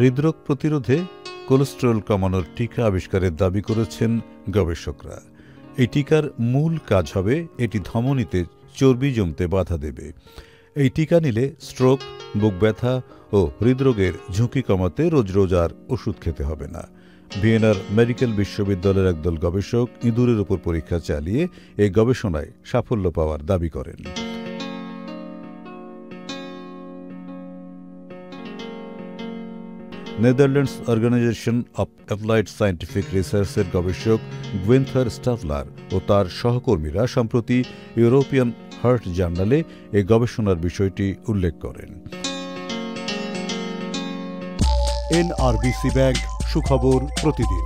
হৃদরোগ প্রতিরোধে কোলেস্টেরল কমানোর টিকা আবিষ্কারের দাবি করেছেন গবেষকরা। এই টিকার মূল কাজ হবে এটি ধমনীতে চর্বি জমতে বাধা দেবে। এই টিকা নিলে স্ট্রোক, বুক ব্যথা ও হৃদরোগের ঝুঁকি কমাতে রোজ রোজ আর ওষুধ খেতে হবে না। ভিয়েনার মেডিকেল বিশ্ববিদ্যালয়ের একদল গবেষক ইঁদুরের উপর পরীক্ষা চালিয়ে এই গবেষণায় সাফল্য পাওয়ার দাবি করেন। Netherlands organisation of applied scientific রিসার্চের গবেষক গুয়েন্থার স্টাভলার ও তার সহকর্মীরা সম্প্রতি ইউরোপিয়ান হার্ট জার্নালে এই গবেষণার বিষয়টি উল্লেখ করেন। NRBC ব্যাংক, সুখবর প্রতিদিন।